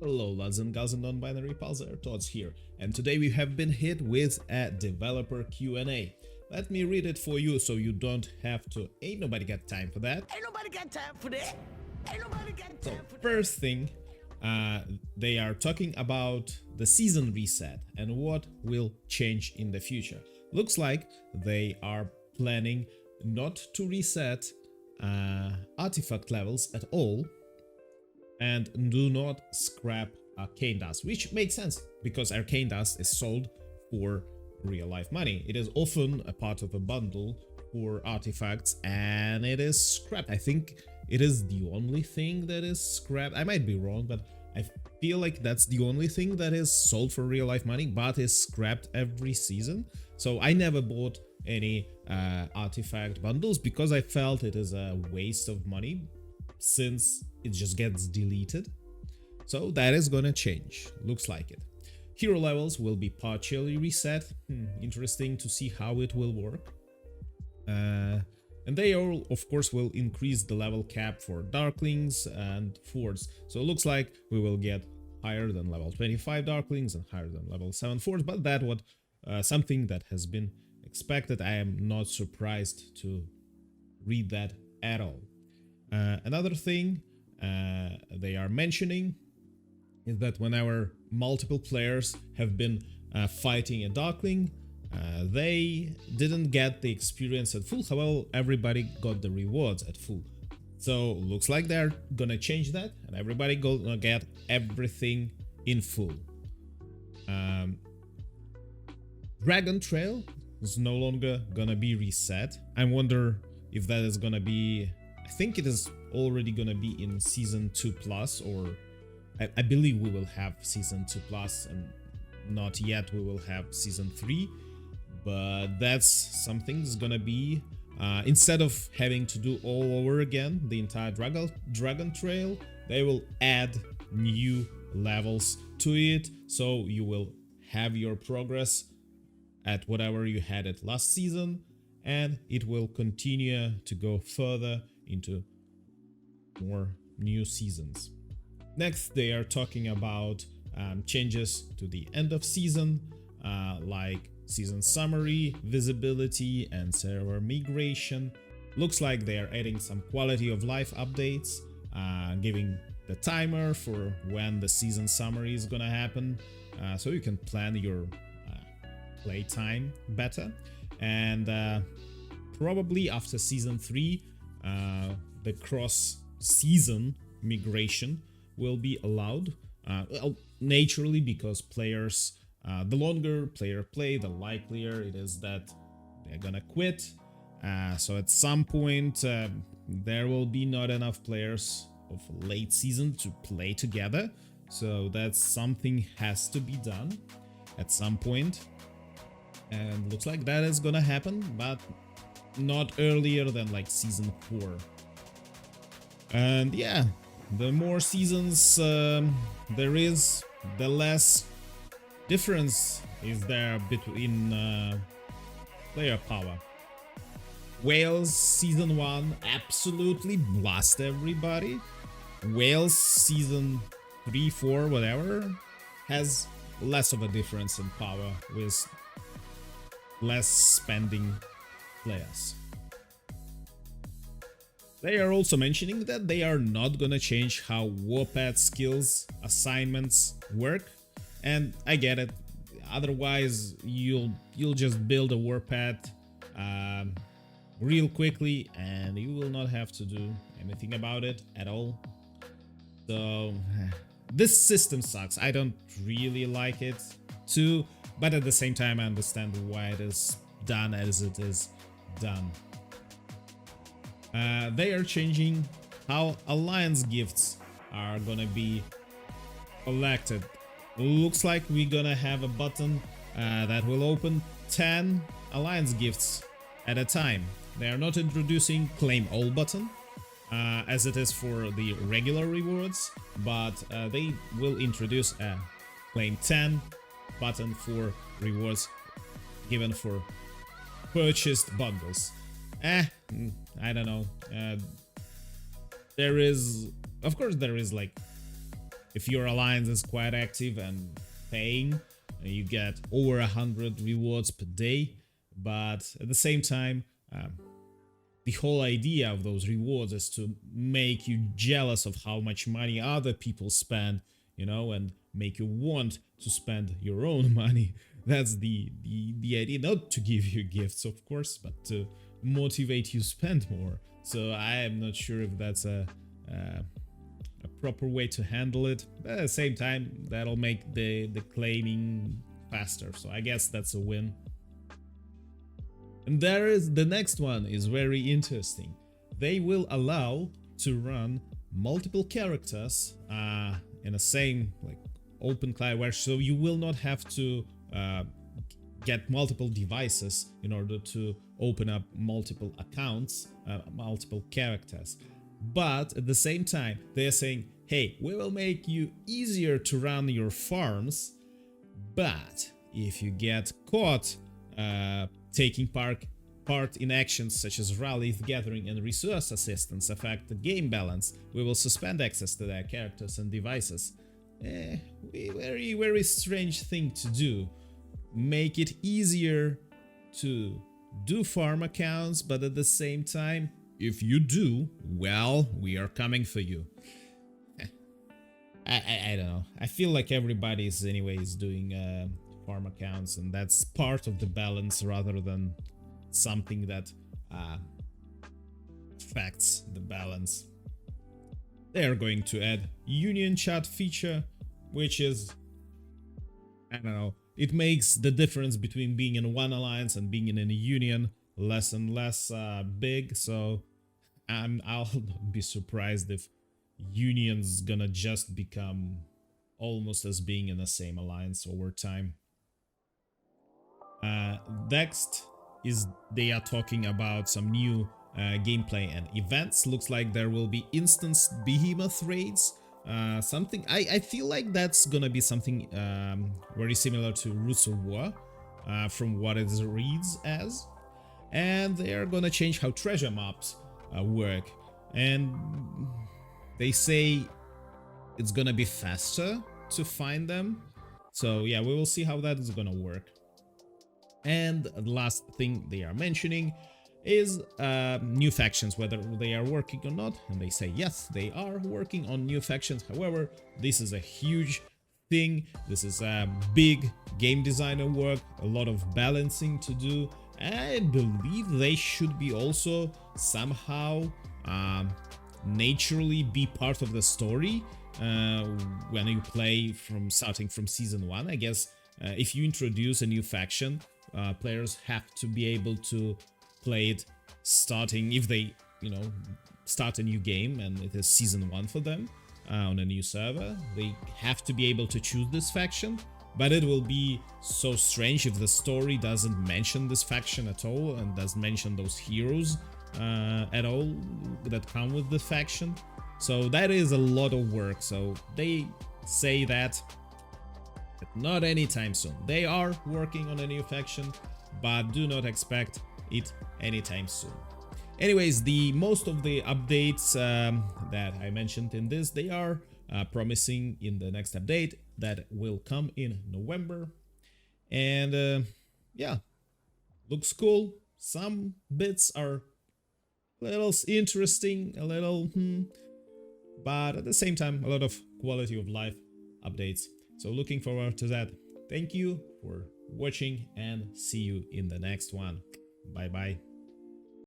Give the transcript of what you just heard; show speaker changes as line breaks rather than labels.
Hello lads and gals and non-binary pals, Thoughts here, and today we have been hit with a developer Q&A. Let me read it for you so you don't have to. Ain't nobody got time for that.
Ain't nobody got time for that. Ain't nobody got
So
time for that.
first thing, they are talking about the season reset and what will change in the future. Looks like they are planning not to reset artifact levels at all, and do not scrap Arcane Dust, which makes sense because Arcane Dust is sold for real life money. It is often a part of a bundle for artifacts and it is scrapped. I think it is the only thing that is scrapped. I might be wrong, but I feel like that's the only thing that is sold for real life money but is scrapped every season. So I never bought any artifact bundles because I felt it is a waste of money since it just gets deleted. So that is gonna change, looks like it. Hero levels will be partially reset. Interesting to see how it will work. And they all, of course, will increase the level cap for Darklings and Fords. So it looks like we will get higher than level 25 Darklings and higher than level 7 Fords, but that was something that has been expected. I am not surprised to read that at all. Another thing they are mentioning is that whenever multiple players have been fighting a Darkling, they didn't get the experience at full. However, everybody got the rewards at full. So looks like they're gonna change that, and everybody gonna get everything in full. Dragon Trail is no longer gonna be reset. I wonder if that is gonna be. I think it is already gonna be in Season 2 Plus, or I believe we will have Season 2 Plus, and not yet we will have Season 3. But that's something that's gonna be, instead of having to do all over again the entire Dragon Trail, they will add new levels to it, so you will have your progress at whatever you had it last season, and it will continue to go further into more new seasons. Next, they are talking about changes to the end of season, like season summary, visibility, and server migration. Looks like they are adding some quality of life updates, giving the timer for when the season summary is gonna happen, so you can plan your play time better. And probably after season 3, the cross-season migration will be allowed, naturally, because players, the longer player play, the likelier it is that they're gonna quit. So at some point, there will be not enough players of late season to play together. So that's something has to be done at some point. And looks like that is gonna happen, but not earlier than like season 4. And yeah, the more seasons there is, the less difference is there between player power. Wales season 1 absolutely blast everybody. Wales season 3, 4, whatever, has less of a difference in power with less spending players. They are also mentioning that they are not gonna change how Warpath skills assignments work, and I get it. Otherwise, you'll just build a Warpath real quickly, and you will not have to do anything about it at all. So this system sucks. I don't really like it too, but at the same time, I understand why it is done as it is done. They are changing how alliance gifts are gonna be collected. Looks like we're gonna have a button that will open 10 alliance gifts at a time. They are not introducing claim all button as it is for the regular rewards, but they will introduce a claim 10 button for rewards given for purchased bundles. I don't know. There is, of course, there is like if your alliance is quite active and paying, you get over 100 rewards per day. But at the same time, the whole idea of those rewards is to make you jealous of how much money other people spend, you know, and make you want to spend your own money. That's the idea, not to give you gifts, of course, but to motivate you spend more. So I am not sure if that's a proper way to handle it, but at the same time, that'll make the claiming faster. So I guess that's a win. And there is the next one is very interesting. They will allow to run multiple characters in the same like open client, where so you will not have to get multiple devices in order to open up multiple accounts, multiple characters. But at the same time, they're saying, hey, we will make you easier to run your farms, but if you get caught taking part in actions such as rally, gathering, and resource assistance affect the game balance, we will suspend access to their characters and devices. Very, very strange thing to do. Make it easier to do farm accounts, but at the same time, if you do, well, we are coming for you. I don't know. I feel like everybody's anyways doing farm accounts, and that's part of the balance rather than something that affects the balance. They are going to add union chat feature, which is, I don't know, it makes the difference between being in one alliance and being in a union less and less big. So I'll not be surprised if unions gonna just become almost as being in the same alliance over time. Next is they are talking about some new gameplay and events. Looks like there will be instance behemoth raids. Something I feel like that's gonna be something very similar to Roots of War, from what it reads as. And they are gonna change how treasure maps work, and they say it's gonna be faster to find them. So yeah, we will see how that is gonna work. And the last thing they are mentioning is new factions, whether they are working or not. And they say yes, they are working on new factions. However, this is a huge thing. This is a big game designer work, a lot of balancing to do. I believe they should be also somehow naturally be part of the story when you play from starting from season 1. I guess if you introduce a new faction, players have to be able to play it starting, if they, you know, start a new game and it is season 1 for them on a new server. They have to be able to choose this faction. But it will be so strange if the story doesn't mention this faction at all and doesn't mention those heroes at all that come with the faction. So that is a lot of work. So they say that not anytime soon. They are working on a new faction, but do not expect it anytime soon. Anyways, most of the updates that I mentioned in this, they are promising in the next update that will come in November. And yeah, looks cool. Some bits are a little interesting, a little but at the same time, a lot of quality of life updates. So looking forward to that. Thank you for watching and see you in the next one. Bye bye.